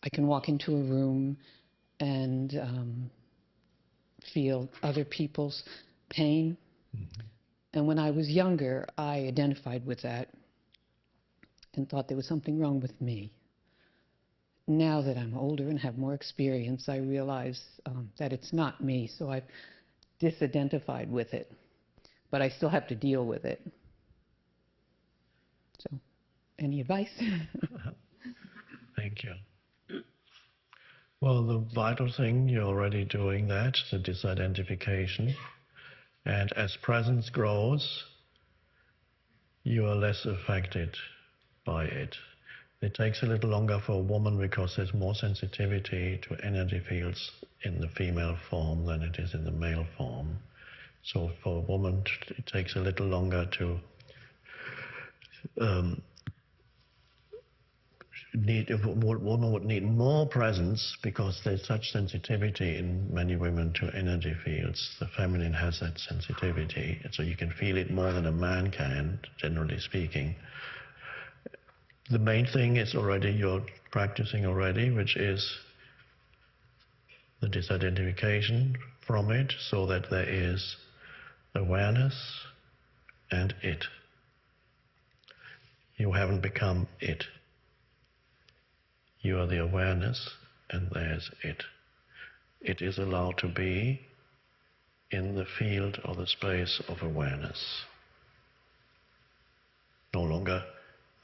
I can walk into a room and feel other people's pain. Mm-hmm. And when I was younger, I identified with that and thought there was something wrong with me. Now that I'm older and have more experience, I realize that it's not me, so I've disidentified with it. But I still have to deal with it. So, any advice? Thank you. Well, the vital thing, you're already doing that, the disidentification. And as presence grows, you are less affected by it. It takes a little longer for a woman because there's more sensitivity to energy fields in the female form than it is in the male form. So for a woman, it takes a little longer to a woman would need more presence because there's such sensitivity in many women to energy fields. The feminine has that sensitivity, so you can feel it more than a man can, generally speaking. The main thing is already you're practicing already, which is the disidentification from it, so that there is awareness and it. You haven't become it. You are the awareness and there's it. It is allowed to be in the field or the space of awareness. No longer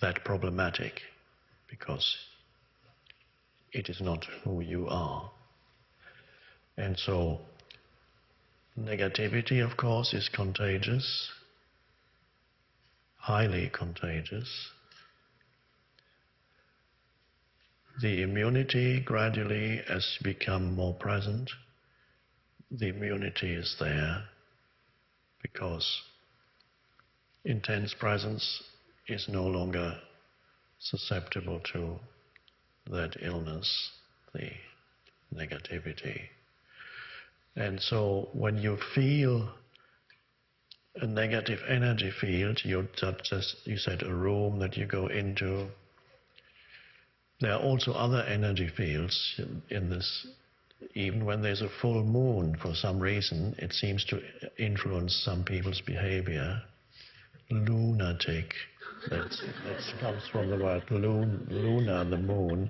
that problematic, because it is not who you are. And so negativity, of course, is contagious, highly contagious. The immunity gradually, as you become more present, the immunity is there because intense presence is no longer susceptible to that illness, the negativity. And so when you feel a negative energy field, you said a room that you go into. There are also other energy fields in this. Even when there's a full moon, for some reason, it seems to influence some people's behavior. Lunatic. That comes from the word luna, the moon.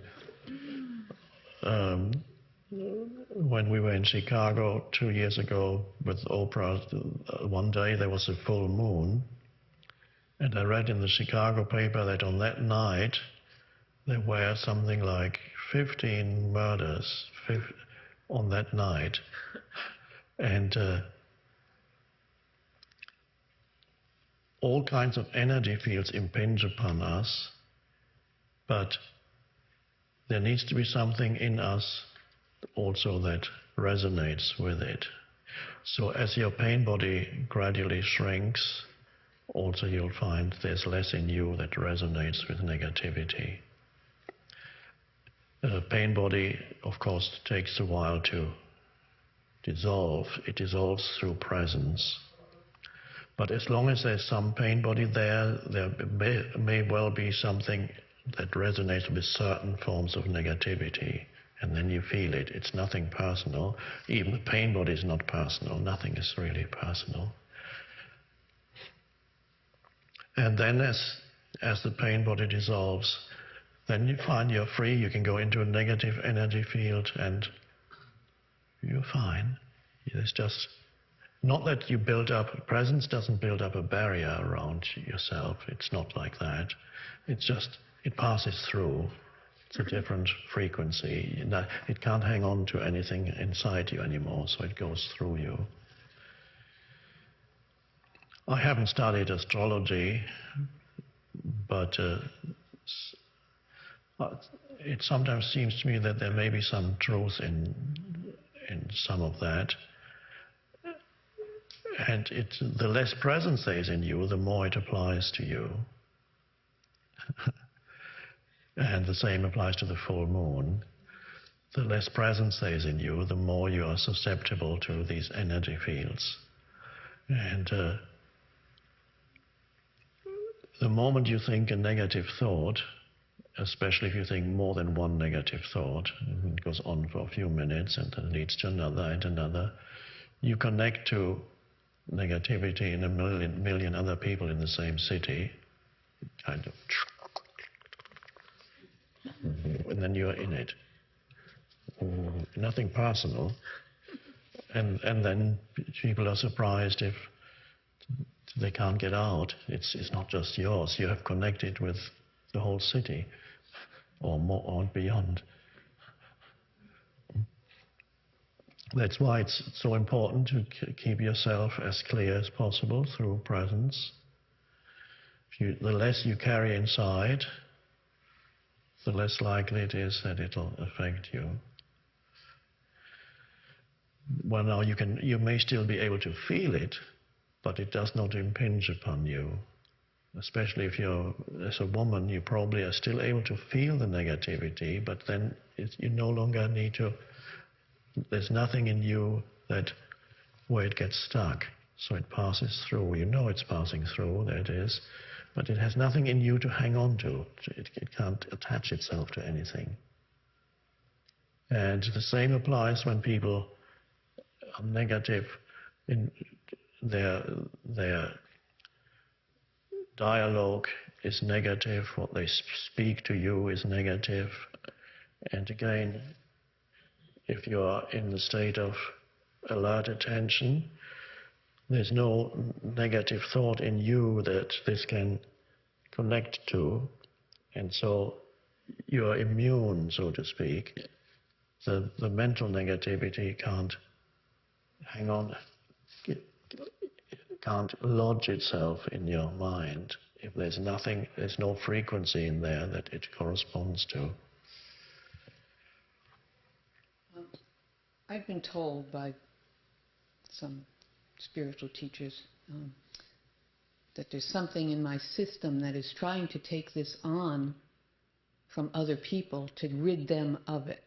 When we were in Chicago 2 years ago with Oprah, one day there was a full moon, and I read in the Chicago paper that on that night there were something like 15 murders on that night, and all kinds of energy fields impinge upon us, but there needs to be something in us also that resonates with it. So as your pain body gradually shrinks, also you'll find there's less in you that resonates with negativity. Pain body, of course, takes a while to dissolve. It dissolves through presence. But as long as there's some pain body there may well be something that resonates with certain forms of negativity. And then you feel it. It's nothing personal. Even the pain body is not personal. Nothing is really personal. And then as the pain body dissolves, then you find you're free. You can go into a negative energy field and you're fine. It's just not that you build up, presence doesn't build up a barrier around yourself. It's not like that. It's just, it passes through. It's a different frequency. It can't hang on to anything inside you anymore, so it goes through you. I haven't studied astrology, but it sometimes seems to me that there may be some truth in some of that. And the less presence there is in you, the more it applies to you. And the same applies to the full moon. The less presence there is in you, the more you are susceptible to these energy fields. And the moment you think a negative thought, especially if you think more than one negative thought, and it goes on for a few minutes and then leads to another and another, you connect to negativity in a million other people in the same city, kind of, and then you're in it. Nothing personal. And then people are surprised if they can't get out. It's not just yours. You have connected with the whole city, or more, or beyond. That's why it's so important to keep yourself as clear as possible through presence. The less you carry inside, the less likely it is that it'll affect you. Well, now you may still be able to feel it, but it does not impinge upon you. Especially if you're, as a woman, you probably are still able to feel the negativity, but then you no longer need to, there's nothing in you where it gets stuck. So it passes through. You know it's passing through, there it is, but it has nothing in you to hang on to. It can't attach itself to anything. And the same applies when people are negative in their dialogue is negative, what they speak to you is negative. And again, if you are in the state of alert attention, there's no negative thought in you that this can connect to, and so you are immune, so to speak. The mental negativity can't hang on, can't lodge itself in your mind if there's nothing, there's no frequency in there that it corresponds to. I've been told by some spiritual teachers that there's something in my system that is trying to take this on from other people to rid them of it.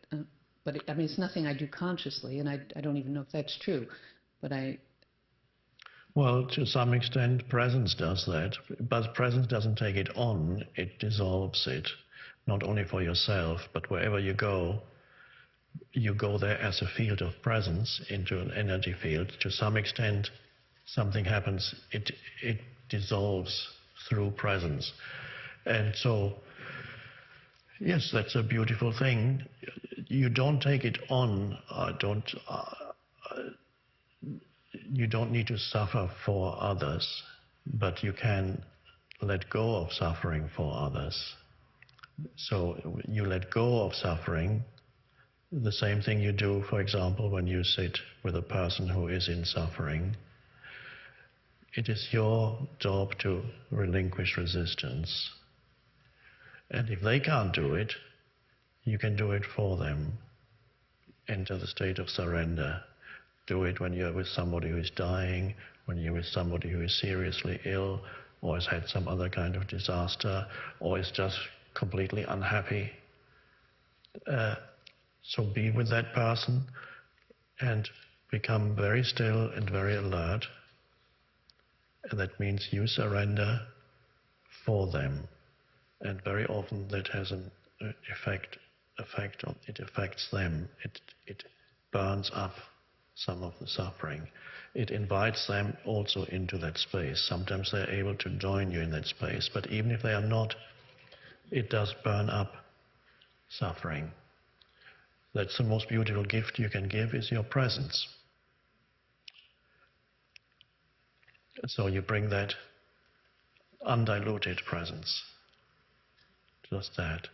But I mean, it's nothing I do consciously, and I don't even know if that's true. But Well, to some extent, presence does that. But presence doesn't take it on, it dissolves it. Not only for yourself, but wherever you go there as a field of presence into an energy field. To some extent, something happens, it dissolves through presence. And so, yes, that's a beautiful thing. You don't take it on, you don't need to suffer for others, but you can let go of suffering for others. So you let go of suffering, the same thing you do, for example, when you sit with a person who is in suffering. It is your job to relinquish resistance. And if they can't do it, you can do it for them. Enter the state of surrender. Do it when you're with somebody who is dying, when you're with somebody who is seriously ill, or has had some other kind of disaster, or is just completely unhappy. So be with that person and become very still and very alert. And that means you surrender for them. And very often that has an effect on, it affects them. It burns up some of the suffering. It invites them also into that space. Sometimes they're able to join you in that space, but even if they are not, it does burn up suffering. That's the most beautiful gift you can give, is your presence. So you bring that undiluted presence. Just that.